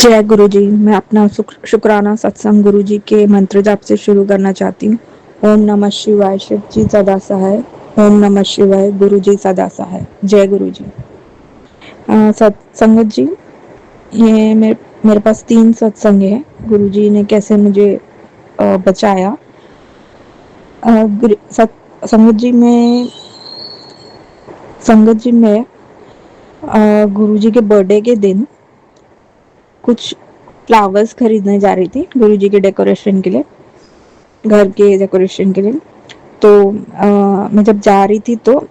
जय गुरु जी। मैं अपना शुक्राना सत्संग गुरु जी के मंत्र जाप से शुरू करना चाहती हूँ। ओम नमः शिवाय। शिव जी सदा सहाय। ओम नमः शिवाय। गुरु जी सदा सहाय। जय गुरु जी। सत्संगत जी, ये मेरे पास 3 सत्संग है। गुरु जी ने कैसे मुझे बचाया। संगत जी में गुरु जी के बर्थडे के दिन कुछ फ्लावर्स खरीदने जा रही थी गुरु जी के डेकोरेशन के लिए, घर के डेकोरेशन के लिए। तो मैं जब जा रही थी तो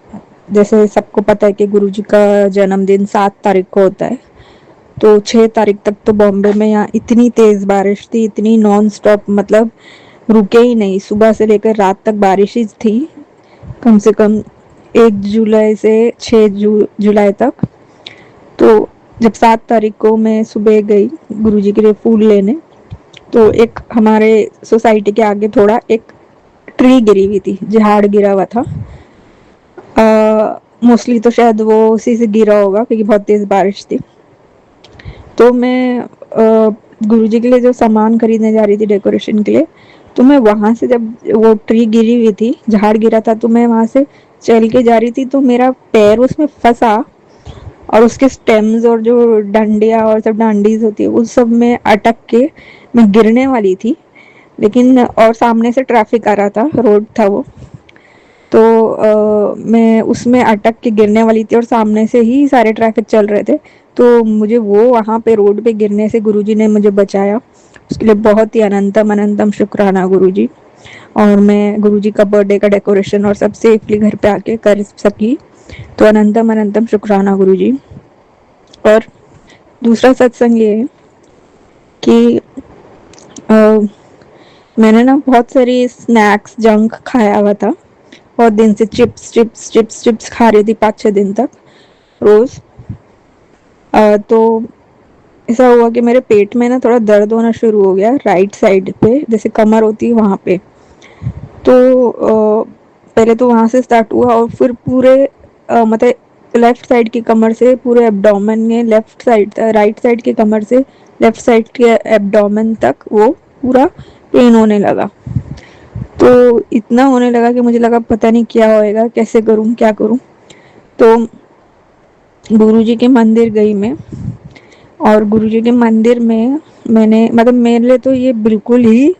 जैसे सबको पता है कि गुरुजी का जन्मदिन 7 तारीख को होता है। तो 6 तारीख तक तो बॉम्बे में यहाँ इतनी तेज बारिश थी, इतनी नॉन स्टॉप, मतलब रुके ही नहीं। सुबह से लेकर रात तक बारिश ही थी, कम से कम 1 जुलाई से 6 जुलाई तक। तो जब 7 तारीख को मैं सुबह गई गुरुजी के लिए फूल लेने, तो एक हमारे सोसाइटी के आगे थोड़ा एक ट्री गिरी हुई थी, झाड़ गिरा हुआ था। मोस्टली तो शायद वो उसी से गिरा होगा क्योंकि बहुत तेज बारिश थी। तो मैं गुरुजी के लिए जो सामान खरीदने जा रही थी डेकोरेशन के लिए, तो मैं वहां से, जब वो ट्री गिरी हुई थी, झाड़ गिरा था, तो मैं वहां से चल के जा रही थी, तो मेरा पैर उसमें फंसा और उसके स्टेम्स और जो डंडिया और सब डांडीज होती है उस सब में अटक के मैं गिरने वाली थी। लेकिन और सामने से ट्रैफिक आ रहा था, रोड था वो, तो मैं उसमें अटक के गिरने वाली थी और सामने से ही सारे ट्रैफिक चल रहे थे। तो मुझे वो वहाँ पे रोड पे गिरने से गुरुजी ने मुझे बचाया। उसके लिए बहुत ही अनंतम अनंतम शुक्राना गुरुजी। और मैं गुरुजी का बर्थडे का डेकोरेशन और सब सेफली घर पे आके कर सकी, तो अनंतम अनंतम शुक्राना गुरुजी। और दूसरा सत्संग ये है कि मैंने ना बहुत सारी स्नैक्स जंक खाया हुआ था। बहुत दिन से चिप्स चिप्स चिप्स चिप्स खा रही थी 5-6 दिन तक रोज। तो ऐसा हुआ कि मेरे पेट में ना थोड़ा दर्द होना शुरू हो गया, राइट साइड पे, जैसे कमर होती है वहां पे। तो पहले तो वहां से स्टार्ट हुआ और फिर पूरे मतलब लेफ्ट साइड की कमर से पूरे एब्डोमेन में, लेफ्ट साइड राइट साइड की कमर से लेफ्ट साइड के एब्डोमेन तक वो पूरा पेन होने लगा। तो इतना होने लगा कि मुझे लगा पता नहीं क्या होएगा, कैसे करूं, क्या करूं। तो गुरुजी के मंदिर गई मैं, और गुरुजी के मंदिर में मैंने, मतलब मेरे लिए तो ये बिल्कुल ही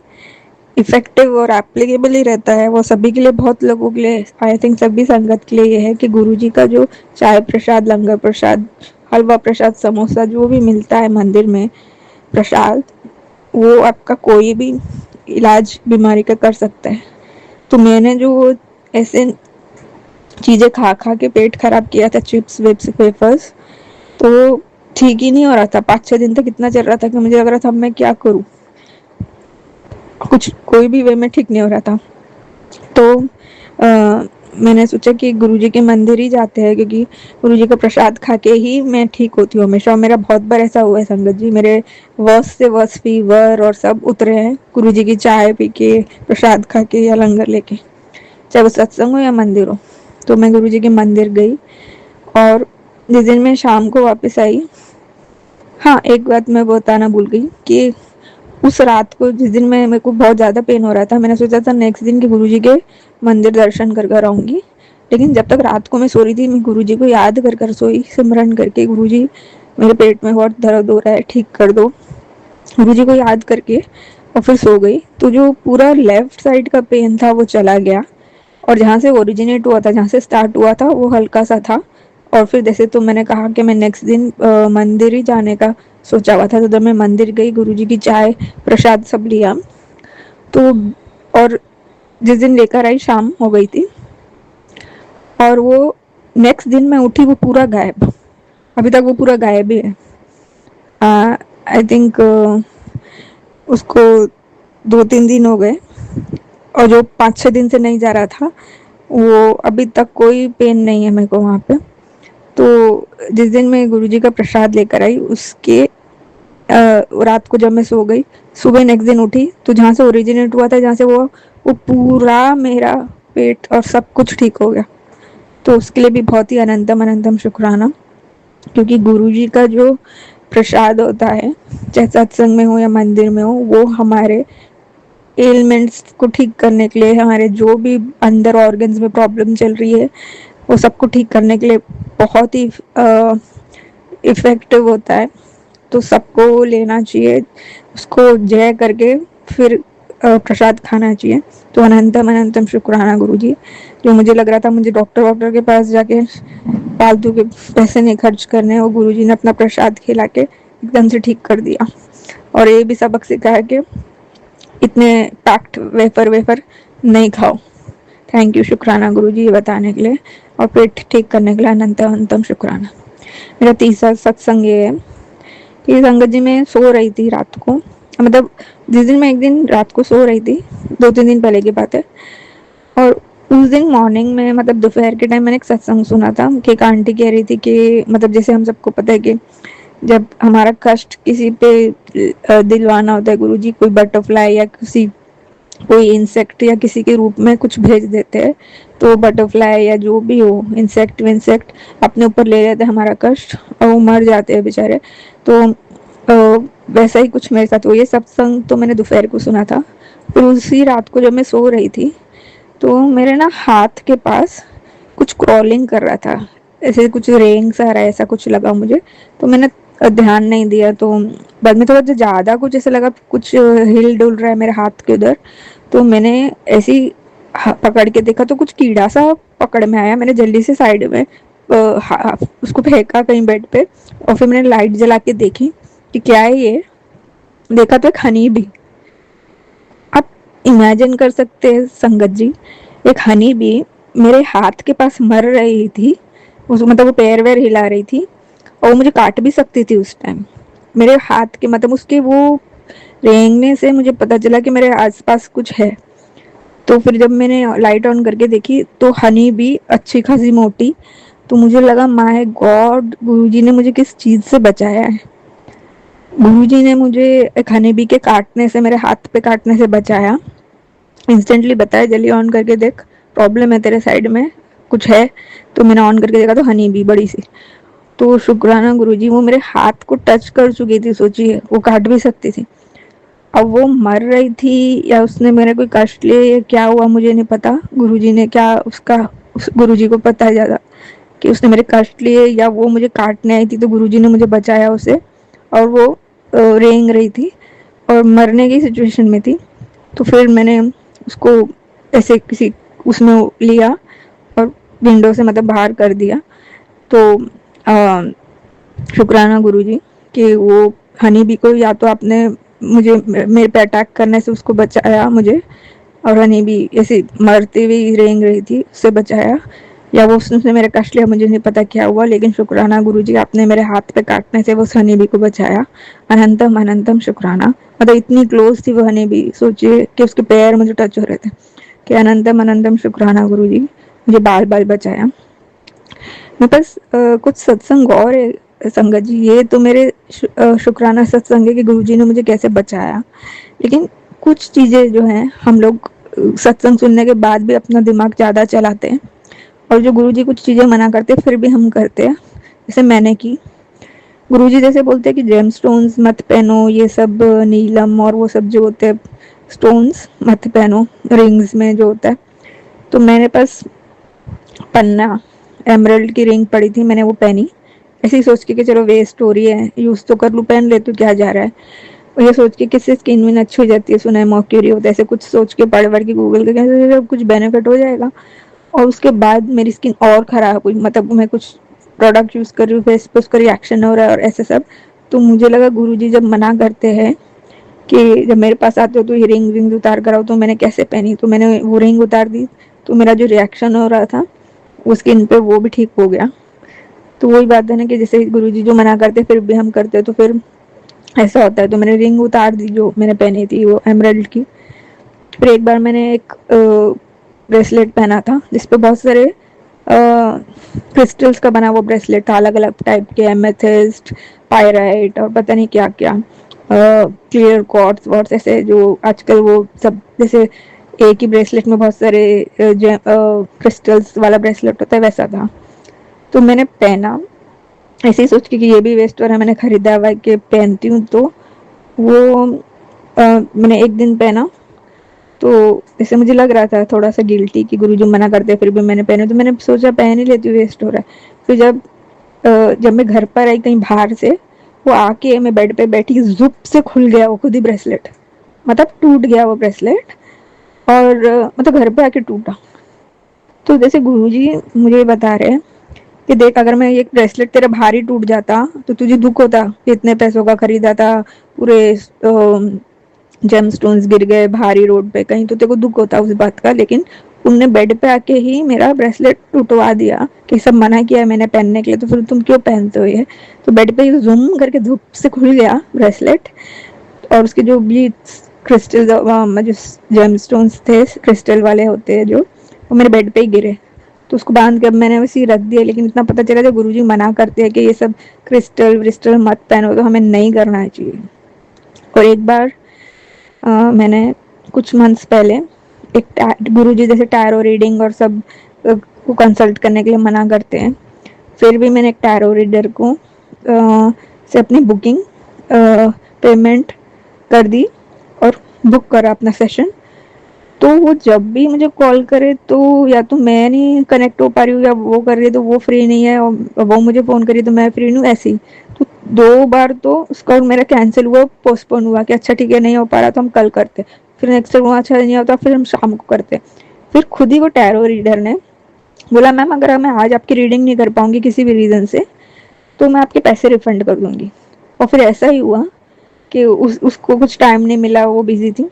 इफेक्टिव और एप्लीकेबल ही रहता है। वो सभी के लिए, बहुत लोगों के लिए, आई थिंक सभी संगत के लिए ये है कि गुरुजी का जो चाय प्रसाद, लंगर प्रसाद, हलवा प्रसाद, समोसा जो भी मिलता है मंदिर में प्रसाद, वो आपका कोई भी इलाज बीमारी का कर सकता है। तो मैंने जो ऐसे चीजें खा खा के पेट खराब किया था, चिप्स विप्स वेफर्स, तो ठीक ही नहीं हो रहा था। 5-6 दिन तक इतना चल रहा था कि मुझे लग रहा था अब मैं क्या करूं, कुछ कोई भी वे में ठीक नहीं हो रहा था। तो मैंने सोचा कि गुरुजी के मंदिर ही जाते हैं, क्योंकि गुरुजी का प्रसाद खा के ही मैं ठीक होती हूँ हमेशा। और मेरा बहुत बार ऐसा हुआ है संगत जी, मेरे वर्स से वर्स फीवर और सब उतरे हैं गुरुजी की चाय पी के, प्रसाद खा के या लंगर लेके, चाहे वो सत्संग हो या मंदिर हो। तो मैं गुरुजी के मंदिर गई, और जिस दिन मैं शाम को वापस आई, हाँ एक बात मैं बताना भूल गई कि उस रात को, जिस दिन मैं, मेरे को बहुत ज्यादा पेन हो रहा था, मैंने सोचा था नेक्स्ट दिन कि गुरुजी के मंदिर दर्शन कर कर आऊंगी। लेकिन जब तक रात को मैं सो रही थी, मैं गुरुजी को याद कर कर सोई, सिमरन करके, गुरुजी मेरे पेट में बहुत दर्द हो रहा है, ठीक कर दो, गुरुजी को याद करके। और फिर सो गई, तो जो पूरा लेफ्ट साइड का पेन था वो चला गया, और जहाँ से ओरिजिनेट हुआ था, जहाँ से स्टार्ट हुआ था, वो हल्का सा था। और फिर जैसे तो मैंने कहा कि मैं नेक्स्ट दिन मंदिर ही जाने का सोचा हुआ था, तो जब मैं मंदिर गई, गुरुजी की चाय प्रसाद सब लिया, तो और जिस दिन लेकर आई शाम हो गई थी, और वो नेक्स्ट दिन मैं उठी, वो पूरा गायब। अभी तक वो पूरा गायब ही है। आई थिंक उसको 2-3 दिन हो गए, और जो 5-6 दिन से नहीं जा रहा था, वो अभी तक कोई पेन नहीं है मेरे को वहाँ पे। तो जिस दिन मैं गुरुजी का प्रसाद लेकर आई, उसके रात को जब मैं सो गई, सुबह नेक्स्ट दिन उठी, तो जहाँ से ओरिजिनेट हुआ था, जहाँ से वो पूरा मेरा पेट और सब कुछ ठीक हो गया। तो उसके लिए भी बहुत ही अनंतम अनंतम शुक्राना, क्योंकि गुरुजी का जो प्रसाद होता है, चाहे सत्संग में हो या मंदिर में हो, वो हमारे एलिमेंट्स को ठीक करने के लिए, हमारे जो भी अंदर ऑर्गन्स में प्रॉब्लम चल रही है वो सबको ठीक करने के लिए बहुत ही इफेक्टिव होता है। तो सबको लेना चाहिए, उसको जय करके फिर प्रसाद खाना चाहिए। तो अनंतम अनंतम शुक्राना गुरु जी। जो मुझे लग रहा था मुझे डॉक्टर वॉक्टर के पास जाके फालतू के पैसे नहीं खर्च करने, वो गुरु जी ने अपना प्रसाद खिला के एकदम से ठीक कर दिया। और ये भी सबक सिखाया कि इतने पैक्ड वेफर वेफर नहीं खाओ। थैंक यू शुक्राना गुरु जी ये बताने के लिए और पेट ठीक करने के लिए अनंत अनंतम शुक्राना। मेरा तीसरा सत्संग ये है कि संगत जी मैं सो रही थी रात को, मतलब जिस दिन मैं एक दिन रात को सो रही थी, 2-3 दिन पहले की बात है, और उस दिन मॉर्निंग में मतलब दोपहर के टाइम मैंने एक सत्संग सुना था कि एक आंटी कह रही थी कि मतलब जैसे हम सबको पता है कि जब हमारा कष्ट किसी पे दिलवाना होता है गुरु जी, कोई बटरफ्लाई या किसी कोई इंसेक्ट या किसी के रूप में कुछ भेज देते हैं, तो बटरफ्लाई या जो भी हो इंसेक्ट विंसेक्ट अपने ऊपर ले लेते हैं हमारा कष्ट और वो मर जाते हैं बेचारे। तो वैसा ही कुछ मेरे साथ हुआ। ये सत्संग तो मैंने दोपहर को सुना था। फिर उसी रात को जब मैं सो रही थी तो मेरे ना हाथ के पास कुछ क्रॉलिंग कर रहा था, ऐसे कुछ रेंग सा रहा है, ऐसा कुछ लगा मुझे। तो मैंने ध्यान नहीं दिया, तो बाद में थोड़ा ज्यादा कुछ ऐसा लगा, कुछ हिल डुल रहा है मेरे हाथ के उधर। तो मैंने ऐसी पकड़ के देखा तो कुछ कीड़ा सा पकड़ में आया। मैंने जल्दी से साइड में उसको फेंका कहीं बेड पे, और फिर मैंने लाइट जला के देखी कि क्या है ये। देखा तो एक हनी भी। आप इमेजिन कर सकते हैं संगत जी, एक हनी भी मेरे हाथ के पास मर रही थी, उस मतलब वो पैर वैर हिला रही थी और वो मुझे काट भी सकती थी उस टाइम। मेरे हाथ के मतलब उसके वो रेंगने से मुझे पता चला कि मेरे आसपास कुछ है। तो फिर जब मैंने लाइट ऑन करके देखी तो हनी भी अच्छी खासी मोटी। तो मुझे लगा माय गॉड, गुरुजी ने मुझे किस चीज से बचाया है। गुरुजी ने मुझे एक हनी बी के काटने से, मेरे हाथ पे काटने से बचाया। इंस्टेंटली बताया जल्दी ऑन करके देख, प्रॉब्लम है तेरे साइड में कुछ है। तो मैंने ऑन करके देखा तो हनी बी बड़ी सी। तो शुक्राना गुरुजी, वो मेरे हाथ को टच कर चुकी थी, सोचिए वो काट भी सकती थी। अब वो मर रही थी या उसने मेरे कोई कष्ट लिए, क्या हुआ मुझे नहीं पता। गुरुजी ने क्या उसका, गुरुजी को पता है ज्यादा कि उसने मेरे कष्ट लिए या वो मुझे काटने आई थी। तो गुरुजी ने मुझे बचाया उसे, और वो रेंग रही थी और मरने की सिचुएशन में थी। तो फिर मैंने उसको ऐसे किसी उसमें लिया और विंडो से मतलब बाहर कर दिया। तो शुक्राना गुरुजी कि वो हनी बी को या तो आपने मुझे मेरे पे अटैक करने से उसको बचाया मुझे, और हनी बी ऐसे मरती हुई रेंग रही थी उससे बचाया, या वो उसने मेरे कष्ट लिया, मुझे नहीं पता क्या हुआ। लेकिन शुक्राना गुरुजी, आपने मेरे हाथ पे काटने से वो हनी बी को बचाया। अनंतम अनंतम शुक्राना। मतलब इतनी क्लोज थी वो हनी बी, सोचिए कि उसके पैर मुझे टच हो रहे थे। कि अनंतम अनंतम शुक्राना गुरुजी, मुझे बाल बाल बचाया। मेरे पास कुछ सत्संग और है संगत जी। ये तो मेरे शुक्राना सत्संग है कि गुरुजी ने मुझे कैसे बचाया। लेकिन कुछ चीजें जो हैं हम लोग सत्संग सुनने के बाद भी अपना दिमाग ज्यादा चलाते हैं, और जो गुरुजी कुछ चीजें मना करते हैं फिर भी हम करते हैं। जैसे मैंने की, गुरुजी जैसे बोलते हैं कि जेम स्टोन्स मत पहनो, ये सब नीलम और वो सब जो होते हैं स्टोन्स मत पहनो रिंग्स में जो होता है। तो मेरे पास पन्ना एमरल्ड की रिंग पड़ी थी, मैंने वो पहनी ऐसे ही सोच के कि चलो वेस्ट हो रही है, यूज तो कर लूँ, पहन ले तो क्या जा रहा है। और ये सोच के किससे स्किन में अच्छी हो जाती है, सुना है मॉक्यूरी होता है, ऐसे कुछ सोच के पढ़ पढ़ के गूगल के कैसे कुछ बेनिफिट हो जाएगा। और उसके बाद मेरी स्किन और खराब हुई, मतलब मैं कुछ प्रोडक्ट यूज कर रही हूँ, फेस पे उसका रिएक्शन हो रहा है और ऐसे सब। तो मुझे लगा गुरुजी जब मना करते हैं कि जब मेरे पास आते हो तो ये रिंग विंग उतार कर आओ, तो मैंने कैसे पहनी, तो मैंने वो रिंग उतार दी। तो मेरा जो रिएक्शन हो रहा था वो स्किन पे वो भी ठीक हो गया। तो वही बात है ना कि जैसे गुरुजी जो मना करते फिर भी हम करते, तो फिर ऐसा होता है। तो मैंने रिंग उतार दी जो मैंने पहनी थी वो एमरल्ड की। फिर एक बार मैंने एक ब्रेसलेट पहना था जिसपे बहुत सारे क्रिस्टल्स का बना वो ब्रेसलेट था, अलग अलग टाइप के, एमेथिस्ट, पायराइट और पता नहीं क्या क्या, क्लियर क्वार्ट्ज वॉर्ट्स, ऐसे जो आजकल वो सब जैसे एक ही ब्रेसलेट में बहुत सारे क्रिस्टल्स वाला ब्रेसलेट होता है वैसा था। तो मैंने पहना ऐसे ही सोच के कि ये भी वेस्ट हो रहा है, मैंने खरीदा हुआ कि पहनती हूँ। तो वो मैंने एक दिन पहना, तो ऐसे मुझे लग रहा था थोड़ा सा गिल्टी कि गुरुजी मना करते फिर भी मैंने पहने, तो मैंने सोचा पहन ही लेती हूँ, वेस्ट हो रहा है। फिर जब मैं घर पर आई कहीं बाहर से, वो आके मैं बेड पे बैठी, जुप से खुल गया वो खुद ही ब्रेसलेट, मतलब टूट गया वो ब्रेसलेट। और मतलब घर पे आके टूटा। तो जैसे गुरुजी मुझे बता रहे हैं कि देख, अगर मैं ये ब्रेसलेट तेरा भारी टूट जाता तो तुझे दुख होता कि इतने पैसों का खरीदा था, पूरे जेम स्टोन्स गिर गए भारी रोड पे कहीं, तो तेरे को दुख होता उस बात का। लेकिन उनने बेड पे आके ही मेरा ब्रेसलेट टूटवा दिया कि सब मना किया है मैंने पहनने के लिए, तो फिर तुम क्यों पहनते हो ये। तो बेड पे ही जूम करके धूप से खुल गया ब्रेसलेट, और उसके जो भी क्रिस्टल जो जेम स्टोन्स थे क्रिस्टल वाले होते हैं जो, वो मेरे बेड पे ही गिरे। तो उसको बांध के अब मैंने वैसे ही रख दिया। लेकिन इतना पता चला जब गुरुजी मना करते हैं कि ये सब क्रिस्टल व्रिस्टल मत पहनो, तो हमें नहीं करना चाहिए। और एक बार मैंने कुछ मंथ्स पहले एक गुरुजी जैसे टैरो रीडिंग और सब को कंसल्ट करने के लिए मना करते हैं, फिर भी मैंने एक टैरो रीडर को से अपनी बुकिंग पेमेंट कर दी और बुक करा अपना सेशन। तो वो जब भी मुझे कॉल करे तो या तो मैं नहीं कनेक्ट हो पा रही हूँ, या वो कर रही है तो वो फ्री नहीं है, और वो मुझे फ़ोन करी तो मैं फ्री नहीं हूँ, ऐसे ही। तो 2 बार तो उसका मेरा कैंसिल हुआ, पोस्टपोन हुआ कि अच्छा ठीक है नहीं हो पा रहा तो हम कल करते। फिर नेक्स्ट टाइम अच्छा नहीं होता फिर हम शाम को करते। फिर खुद ही वो टैरो रीडर ने बोला मैम अगर मैं आज आपकी रीडिंग नहीं कर पाऊंगी किसी भी रीज़न से, तो मैं आपके पैसे रिफंड कर दूंगी। और फिर ऐसा ही हुआ कि उसको कुछ टाइम नहीं मिला, वो बिजी थी।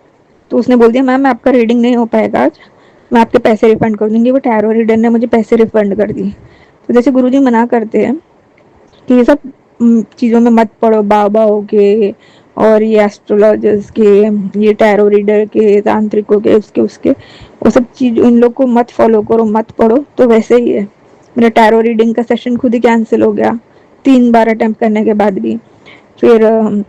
तो उसने बोल दिया मैम आपका रीडिंग नहीं हो पाएगा आज, मैं आपके पैसे रिफंड कर दूंगी। वो टैरो रीडर ने मुझे पैसे रिफंड कर दिए। तो जैसे गुरुजी मना करते हैं कि ये सब चीज़ों में मत पड़ो, बाबाओं के और ये एस्ट्रोलॉजर्स के, ये टैरो रीडर के, तांत्रिकों के, उसके उसके वो सब चीज़ इन लोग को मत फॉलो करो, मत पढ़ो। तो वैसे ही है, मेरा टैरो रीडिंग का सेशन खुद ही कैंसिल हो गया 3 बार अटेम्प्ट करने के बाद भी। फिर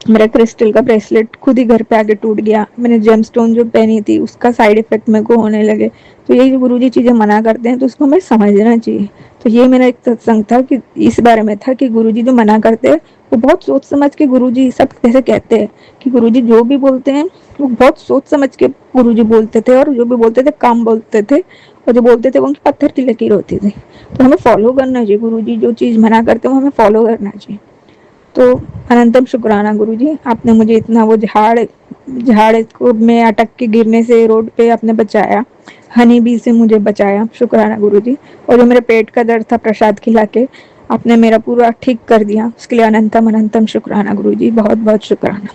मेरा क्रिस्टल का ब्रेसलेट खुद ही घर पे आके टूट गया। मैंने जेम स्टोन जो पहनी थी उसका साइड इफेक्ट मेरे को होने लगे। तो यही जो गुरुजी चीज़ें मना करते हैं तो उसको हमें समझना चाहिए। तो ये मेरा एक सत्संग था कि इस बारे में था कि गुरुजी जो मना करते हैं वो बहुत सोच समझ के गुरुजी सब कैसे कहते हैं कि गुरुजी जो भी बोलते हैं वो बहुत सोच समझ के गुरुजी बोलते थे, और जो भी बोलते थे काम बोलते थे, और जो बोलते थे वो उनकी पत्थर की लकीर होती थी। तो हमें फॉलो करना चाहिए, गुरुजी जो चीज़ मना करते हैं वो हमें फॉलो करना चाहिए। तो अनंतम शुक्राना गुरुजी, आपने मुझे इतना वो झाड़ को में अटक के गिरने से रोड पे आपने बचाया, हनी बी से मुझे बचाया, शुक्राना गुरुजी। और जो मेरे पेट का दर्द था प्रसाद खिला के आपने मेरा पूरा ठीक कर दिया, उसके लिए अनंतम अनंतम शुक्राना गुरुजी, बहुत बहुत शुक्राना।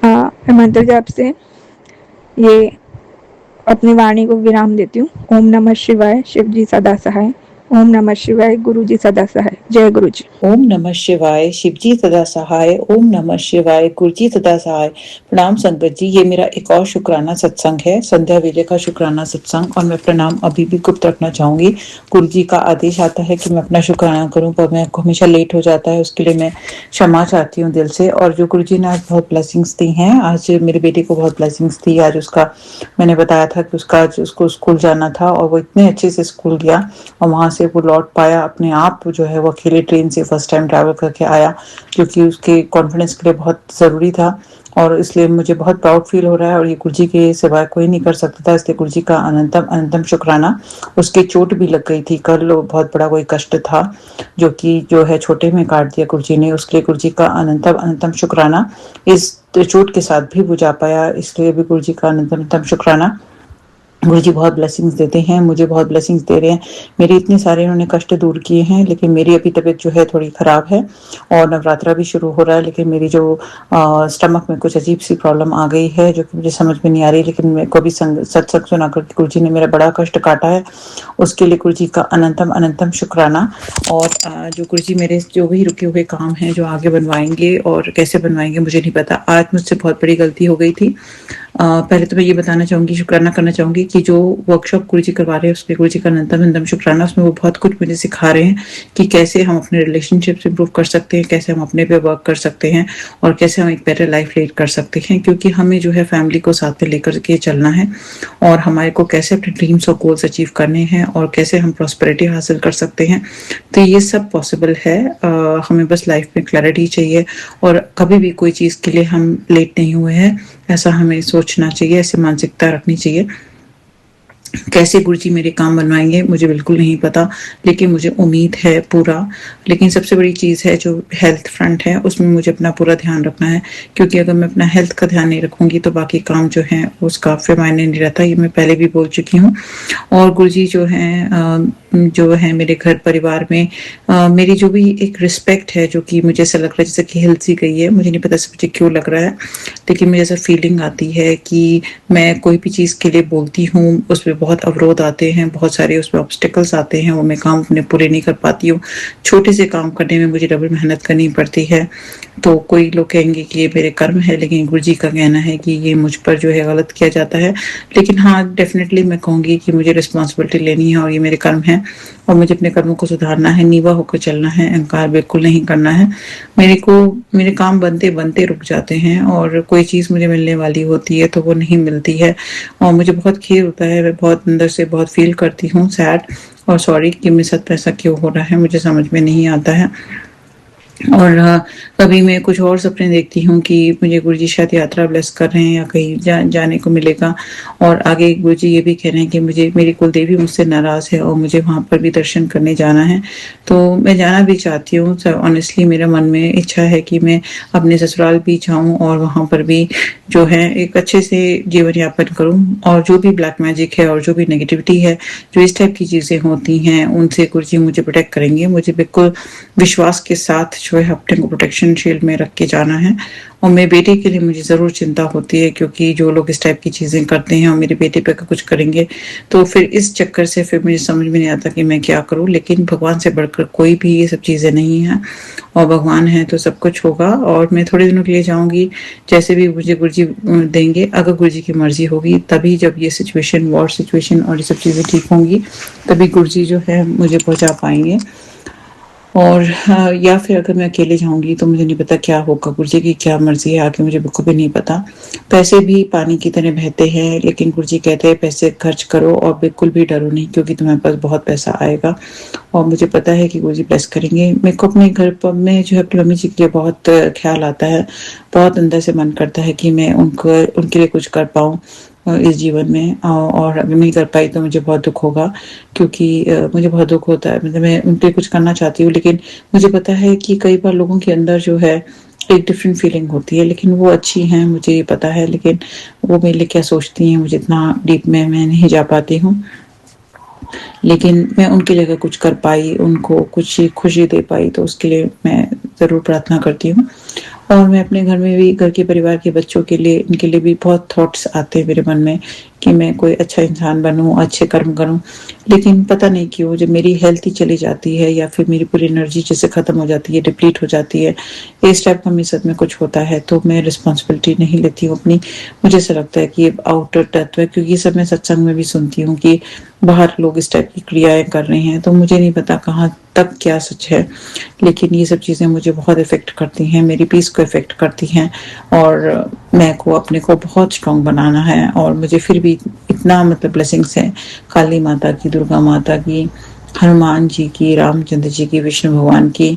मैं मंत्र जाप से ये अपनी वाणी को विराम देती हूँ। ओम नमः शिवाय, शिव जी सदा सहाय। ओम नमः शिवाय, गुरु जी सदा सहाय। जय गुरु जी। ओम नमः शिवाय, शिवजी सदा सहाय। ओम नमः शिवाय, गुरुजी सदा सहाय। प्रणाम संगत जी, ये मेरा एक और शुक्राना सत्संग है, संध्या वेले का शुक्राना सत्संग, और मैं प्रणाम अभी भी गुप्त रखना चाहूंगी। गुरुजी का आदेश आता है कि मैं अपना शुक्राना करूं, पर मैं हमेशा लेट हो जाता है, उसके लिए मैं क्षमा चाहती हूँ दिल से। और जो गुरुजी ने आज बहुत ब्लेसिंग्स दी हैं, आज मेरे बेटे को बहुत ब्लेसिंग्स दी। आज उसका मैंने बताया था कि उसको स्कूल जाना था, और वो इतने अच्छे से स्कूल गया और वहां से वो लौट पाया अपने आप, जो है वो अकेले ट्रेन से फर्स्ट टाइम ट्रैवल करके आया, जो कि उसके कॉन्फिडेंस के लिए बहुत ज़रूरी था। और इसलिए मुझे बहुत प्राउड फील हो रहा है, और ये गुरुजी के सिवाय कोई नहीं कर सकता था, इसलिए गुरुजी का अनंतम अनंतम शुक्राना। उसकी चोट भी लग गई थी कल, बहुत बड़ा कोई कष्ट था जो कि जो है छोटे में काट दिया गुरुजी ने, उसके लिए गुरुजी का अनंतम अनंतम शुक्राना। इस चोट के साथ भी वो जा पाया, इसलिए भी गुरुजी का अनंतम अनंतम शुक्राना। गुरुजी बहुत ब्लेसिंग्स देते हैं, मुझे बहुत ब्लेसिंग्स दे रहे हैं। मेरे इतने सारे इन्होंने कष्ट दूर किए हैं, लेकिन मेरी अभी तबीयत जो है थोड़ी ख़राब है, और नवरात्रा भी शुरू हो रहा है, लेकिन मेरी जो स्टमक में कुछ अजीब सी प्रॉब्लम आ गई है जो कि मुझे समझ में नहीं आ रही। लेकिन मेरे को भी सत्संग सुना कर गुरुजी ने मेरा बड़ा कष्ट काटा है, उसके लिए गुरुजी का अनंतम अनंतम शुक्राना। और जो गुरुजी मेरे जो भी रुके हुए काम हैं जो आगे बनवाएंगे, और कैसे बनवाएंगे मुझे नहीं पता। आज मुझसे बहुत बड़ी गलती हो गई थी, पहले तो मैं ये बताना चाहूँगी, शुक्राना करना चाहूँगी कि जो वर्कशॉप गुरुजी करवा रहे हैं, उसपे गुरुजी का अनंतम अनंतम शुक्राना। उसमें वो बहुत कुछ मुझे सिखा रहे हैं कि कैसे हम अपने रिलेशनशिप्स इंप्रूव कर सकते हैं, कैसे हम अपने पे वर्क कर सकते हैं और कैसे हम एक बेटर लाइफ लीड कर सकते हैं। क्योंकि हमें जो है फैमिली को साथ में लेकर के चलना है और हमारे को कैसे अपने ड्रीम्स और गोल्स अचीव करने हैं और कैसे हम प्रॉस्पेरिटी हासिल कर सकते हैं। तो ये सब पॉसिबल है। हमें बस लाइफ में क्लैरिटी चाहिए और कभी भी कोई चीज़ के लिए हम लेट नहीं हुए हैं, ऐसा हमें सोचना चाहिए, ऐसी मानसिकता रखनी चाहिए। कैसे गुरुजी मेरे काम बनवाएंगे मुझे बिल्कुल नहीं पता, लेकिन मुझे उम्मीद है पूरा। लेकिन सबसे बड़ी चीज़ है जो हेल्थ फ्रंट है, उसमें मुझे अपना पूरा ध्यान रखना है, क्योंकि अगर मैं अपना हेल्थ का ध्यान नहीं रखूंगी तो बाकी काम जो है उसका फिर मायने नहीं रहता। ये मैं पहले भी बोल चुकी हूँ। और गुरुजी जो है मेरे घर परिवार में मेरी जो भी एक रिस्पेक्ट है, जो कि मुझे ऐसा लग रहा है जैसे कि हिल सी गई है। मुझे नहीं पता से मुझे क्यों लग रहा है, लेकिन मुझे ऐसा फीलिंग आती है कि मैं कोई भी चीज़ के लिए बोलती हूँ उसमें बहुत अवरोध आते हैं, बहुत सारे उसमें ऑब्स्टिकल्स आते हैं और मैं काम अपने पूरे नहीं कर पाती हूँ। छोटे से काम करने में मुझे डबल मेहनत करनी पड़ती है। तो कोई लोग कहेंगे कि ये मेरे कर्म है, लेकिन गुरुजी का कहना है कि ये मुझ पर जो है गलत किया जाता है। लेकिन हाँ, डेफिनेटली मैं कहूँगी कि मुझे रिस्पॉन्सिबिलिटी लेनी है और ये मेरे कर्म है और मुझे अपने कर्मों को सुधारना है, नीवा होकर चलना है, अहंकार बिल्कुल नहीं करना है। मेरे काम बनते बनते रुक जाते हैं और कोई चीज़ मुझे मिलने वाली होती है तो वो नहीं मिलती है और मुझे बहुत खेद होता है। मैं बहुत अंदर से बहुत फील करती हूँ सैड और सॉरी कि मेरे साथ ऐसा क्यों हो रहा है, मुझे समझ में नहीं आता है। और कभी मैं कुछ और सपने देखती हूँ कि मुझे गुरुजी शायद यात्रा ब्लेस कर रहे हैं या कहीं जाने को मिलेगा। और आगे गुरुजी ये भी कह रहे हैं कि मुझे मेरी कुलदेवी मुझसे नाराज़ है और मुझे वहाँ पर भी दर्शन करने जाना है। तो मैं जाना भी चाहती हूँ। ऑनेस्टली मेरे मन में इच्छा है कि मैं अपने ससुराल भी जाऊँ और वहाँ पर भी जो है एक अच्छे से जीवन यापन करूँ। और जो भी ब्लैक मैजिक है और जो भी नेगेटिविटी है, जो इस टाइप की चीज़ें होती हैं, उनसे गुरुजी मुझे प्रोटेक्ट करेंगे। मुझे बिल्कुल विश्वास के साथ जो है अपने को प्रोटेक्शन शील्ड में रख के जाना है। और मेरे बेटे के लिए मुझे ज़रूर चिंता होती है, क्योंकि जो लोग इस टाइप की चीज़ें करते हैं और मेरे बेटे पे कुछ करेंगे तो फिर इस चक्कर से फिर मुझे समझ में नहीं आता कि मैं क्या करूँ। लेकिन भगवान से बढ़कर कोई भी ये सब चीज़ें नहीं है और भगवान है तो सब कुछ होगा। और मैं थोड़े दिनों के लिए जाऊँगी, जैसे भी मुझे गुरुजी देंगे। अगर गुरुजी की मर्जी होगी तभी, जब ये सिचुएशन वॉर सिचुएशन और ये सब चीज़ें ठीक होंगी, तभी गुरुजी जो है मुझे पहुँचा पाएंगे। और या फिर अगर मैं अकेले जाऊँगी तो मुझे नहीं पता क्या होगा, गुरुजी की क्या मर्ज़ी है आगे मुझे बिल्कुल भी नहीं पता। पैसे भी पानी की तरह बहते हैं, लेकिन गुरुजी कहते हैं पैसे खर्च करो और बिल्कुल भी डरो नहीं, क्योंकि तुम्हारे पास बहुत पैसा आएगा। और मुझे पता है कि गुरुजी ब्लेस करेंगे। मेरे को अपने घर पर में जो है अपनी मम्मी जी के लिए बहुत ख्याल आता है। बहुत अंदर से मन करता है कि मैं उनके लिए कुछ कर पाऊँ इस जीवन में। और अगर नहीं कर पाई तो मुझे बहुत दुख होगा, क्योंकि मुझे बहुत दुख होता है। मतलब मैं उनके लिए कुछ करना चाहती हूँ, लेकिन मुझे पता है कि कई बार लोगों के अंदर जो है एक डिफरेंट फीलिंग होती है, लेकिन वो अच्छी हैं मुझे ये पता है। लेकिन वो मेरे लिए क्या सोचती हैं मुझे इतना डीप में मैं नहीं जा पाती हूँ। लेकिन मैं उनके लिए अगर कुछ कर पाई, उनको कुछ खुशी दे पाई, तो उसके लिए मैं ज़रूर प्रार्थना करती हूँ। और मैं अपने घर में भी, घर के परिवार के बच्चों के लिए, इनके लिए भी बहुत थॉट्स आते हैं मेरे मन में कि मैं कोई अच्छा इंसान बनूं, अच्छे कर्म करूं। लेकिन पता नहीं क्यों जब मेरी हेल्थ ही चली जाती है या फिर मेरी पूरी एनर्जी जैसे ख़त्म हो जाती है, डिप्लीट हो जाती है, इस टाइप का मेरे साथ में कुछ होता है, तो मैं रिस्पॉन्सिबिलिटी नहीं लेती हूँ अपनी। मुझे ऐसा लगता है कि ये आउटर तत्व है, क्योंकि सब मैं सत्संग में भी सुनती हूँ कि बाहर लोग इस टाइप की क्रियाएं कर रहे हैं, तो मुझे नहीं पता कहाँ तक क्या सच है। लेकिन ये सब चीज़ें मुझे बहुत इफ़ेक्ट करती हैं, मेरी पीस को इफ़ेक्ट करती हैं। और मैं को अपने को बहुत स्ट्रॉन्ग बनाना है। और मुझे फिर भी इतना मतलब ब्लेसिंग्स हैं काली माता की, दुर्गा माता की, हनुमान जी की, रामचंद्र जी की, विष्णु भगवान की,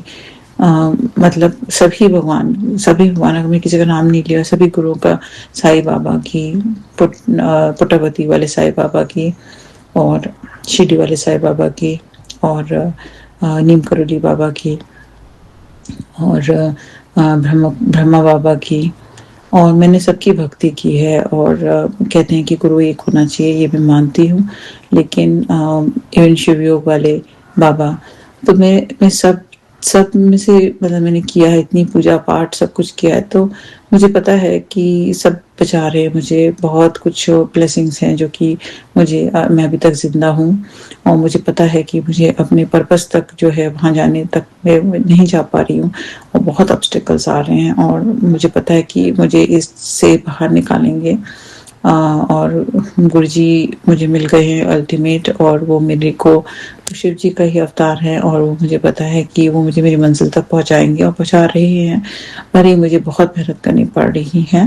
मतलब सभी भगवान, अगर मैं किसी का नाम नहीं लिया, सभी गुरुओं का, साईं बाबा की, पुट्टपति वाले साईं बाबा की, और शिरडी वाले साईं बाबा की, और नीम करोली बाबा की, और ब्रह्मा बाबा की। और मैंने सबकी भक्ति की है। और कहते हैं कि गुरु एक होना चाहिए, ये मैं मानती हूँ। लेकिन इवन शिव योग वाले बाबा, तो मैं सब सब में से मतलब मैंने किया है, इतनी पूजा पाठ सब कुछ किया है, तो मुझे पता है कि सब बचा रहे हैं मुझे। बहुत कुछ ब्लेसिंग्स हैं जो कि मुझे मैं अभी तक जिंदा हूँ। और मुझे पता है कि मुझे अपने पर्पस तक जो है वहाँ जाने तक मैं नहीं जा पा रही हूँ और बहुत ऑब्स्टिकल्स आ रहे हैं। और मुझे पता है कि मुझे इससे बाहर निकालेंगे और गुरुजी मुझे मिल गए हैं अल्टीमेट, और वो मेरे को शिव जी का ही अवतार है, और वो मुझे पता है कि वो मुझे मेरी मंजिल तक पहुंचाएंगे और पहुंचा रहे हैं। भले मुझे बहुत मेहनत करनी पड़ रही है,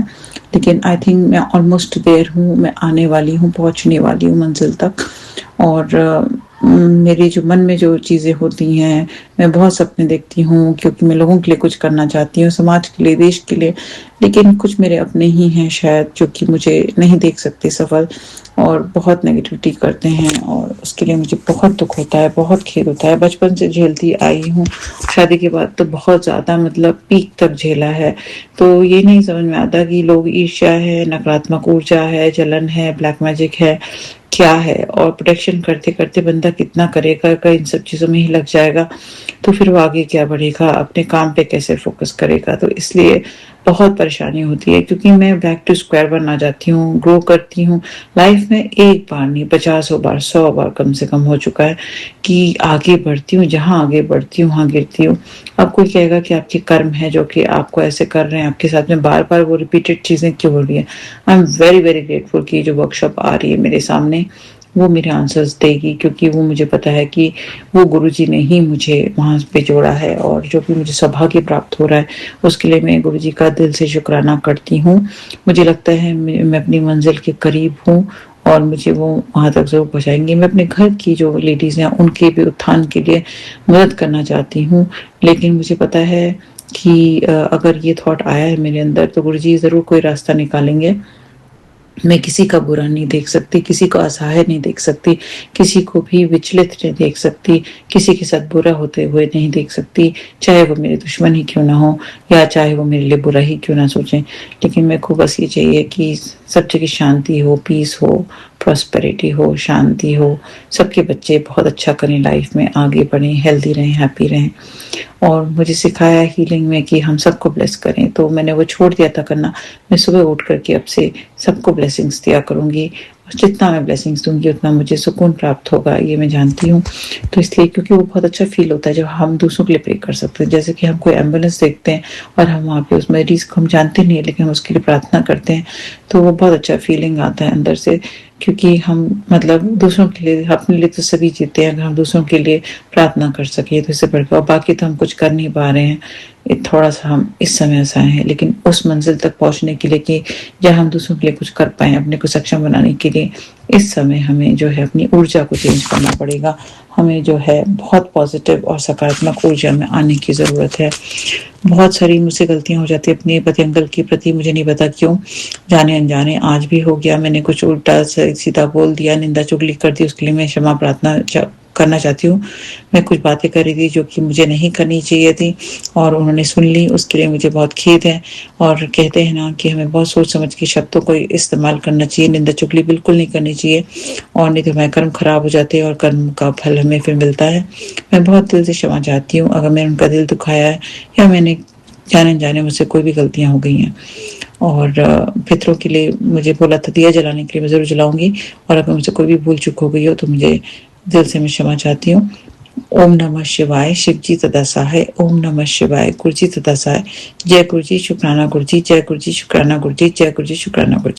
लेकिन आई थिंक मैं ऑलमोस्ट देयर हूँ, मैं आने वाली हूँ, पहुंचने वाली हूँ मंजिल तक। और मेरी जो मन में जो चीज़ें होती हैं, मैं बहुत सपने देखती हूँ क्योंकि मैं लोगों के लिए कुछ करना चाहती हूँ, समाज के लिए, देश के लिए, लेकिन कुछ मेरे अपने ही हैं शायद जो कि मुझे नहीं देख सकते सफल, और बहुत नेगेटिविटी करते हैं, और उसके लिए मुझे बहुत दुख होता है, बहुत खेद होता है। बचपन से झेलती आई हूँ, शादी के बाद तो बहुत ज़्यादा, मतलब पीक तक झेला है। तो ये नहीं समझ में आता कि लोग ईर्ष्या है, नकारात्मक ऊर्जा है, जलन है, ब्लैक मैजिक है, क्या है। और प्रोटेक्शन करते करते बंदा कितना करेगा, अगर इन सब चीज़ों में ही लग जाएगा तो फिर वो आगे क्या बढ़ेगा, अपने काम पे कैसे फोकस करेगा। तो इसलिए बहुत परेशानी होती है, क्योंकि मैं बैक टू स्क्वायर वन आ जाती हूँ, ग्रो करती हूँ लाइफ में। एक बार नहीं, 50 बार, 100 बार कम से कम हो चुका है कि आगे बढ़ती हूँ, जहाँ आगे बढ़ती हूँ वहां गिरती हूँ। अब कोई कहेगा कि आपके कर्म है जो कि आपको ऐसे कर रहे हैं, आपके साथ में बार बार वो रिपीटेड चीजें क्यों हो रही है। I am very very grateful कि जो वर्कशॉप आ रही है मेरे सामने, वो मेरे आंसर्स देगी, क्योंकि वो मुझे पता है कि वो गुरुजी ने ही मुझे वहां पे जोड़ा है, और जो भी मुझे सौभाग्य प्राप्त हो रहा है उसके लिए मैं गुरुजी का दिल से शुक्राना करती हूँ। मुझे लगता है मैं अपनी मंजिल के करीब हूँ, और मुझे वो वहां तक जरूर पहुंचाएंगे। मैं अपने घर की जो लेडीज हैं उनके भी उत्थान के लिए मदद करना चाहती हूँ, लेकिन मुझे पता है कि अगर ये थॉट आया है मेरे अंदर तो गुरुजी जरूर कोई रास्ता निकालेंगे। मैं किसी का बुरा नहीं देख सकती, किसी को असहाय नहीं देख सकती, किसी को भी विचलित नहीं देख सकती, किसी के साथ बुरा होते हुए नहीं देख सकती, चाहे वो मेरे दुश्मन ही क्यों ना हो, या चाहे वो मेरे लिए बुरा ही क्यों ना सोचें। लेकिन मेरे को बस ये चाहिए कि सब जगह शांति हो, पीस हो, प्रॉस्पेरिटी हो, शांति हो, सबके बच्चे बहुत अच्छा करें लाइफ में, आगे बढ़ें, हेल्दी रहें, हैप्पी रहें। और मुझे सिखाया हीलिंग में कि हम सबको ब्लेस करें, तो मैंने वो छोड़ दिया था करना। मैं सुबह उठ करके अब से सबको ब्लेसिंग्स दिया करूंगी, और जितना मैं ब्लेसिंग्स दूंगी उतना मुझे सुकून प्राप्त होगा, ये मैं जानती हूँ। तो इसलिए, क्योंकि वो बहुत अच्छा फील होता है जब हम दूसरों के लिए प्रे कर सकते हैं। जैसे कि हम कोई एम्बुलेंस देखते हैं और हम वहाँ पे उस मरीज को हम जानते नहीं है, लेकिन हम उसके लिए प्रार्थना करते हैं, तो वो बहुत अच्छा फीलिंग आता है अंदर से। क्योंकि हम मतलब दूसरों के लिए, अपने लिए तो सभी जीते हैं, अगर हम दूसरों के लिए प्रार्थना कर सके तो इससे बढ़कर, और बाकी तो हम कुछ कर नहीं पा रहे हैं। थोड़ा सा हम इस समय ऐसा है, लेकिन उस मंजिल तक पहुंचने के लिए कि जहाँ हम दूसरों के लिए कुछ कर पाए, अपने को सक्षम बनाने के लिए, इस समय हमें जो है अपनी ऊर्जा को चेंज करना पड़ेगा। हमें जो है बहुत पॉजिटिव और सकारात्मक ऊर्जा में आने की जरूरत है। बहुत सारी मुझसे गलतियां हो जाती है अपने पति अंकल के प्रति, मुझे नहीं पता क्यों, जाने अनजाने आज भी हो गया। मैंने कुछ उल्टा सीधा बोल दिया, निंदा चुगली कर दी, उसके लिए मैं क्षमा प्रार्थना करना चाहती हूँ। मैं कुछ बातें करी थी जो कि मुझे नहीं करनी चाहिए थी, और उन्होंने सुन ली, उसके लिए मुझे बहुत खेद है। और कहते हैं ना कि हमें बहुत सोच समझ के शब्दों को इस्तेमाल करना चाहिए, निंदा चुगली बिल्कुल नहीं करनी चाहिए, और नहीं तो हमारे कर्म खराब हो जाते हैं और कर्म का फल हमें फिर मिलता है। मैं बहुत दिल से क्षमा चाहती हूँ अगर मैंने उनका दिल दुखाया है, या मैंने जाने जाने मुझसे कोई भी गलतियां हो गई हैं। और पितरों के लिए मुझे बोला था दिया जलाने के लिए, मैं जरूर जलाऊंगी, और अगर मुझसे कोई भी भूल चूक हो गई हो तो मुझे दिल से मैं क्षमा चाहती हूँ। ओम नमः शिवाय, शिव जी तदा सहाय। ओम नमः शिवाय, गुरु जी तदा सहाय। जय गुरु जी, शुक्राना गुरु जी, जय गुरु जी, शुक्राना गुरु जी, जय गुरु जी, शुक्राना गुरु जी।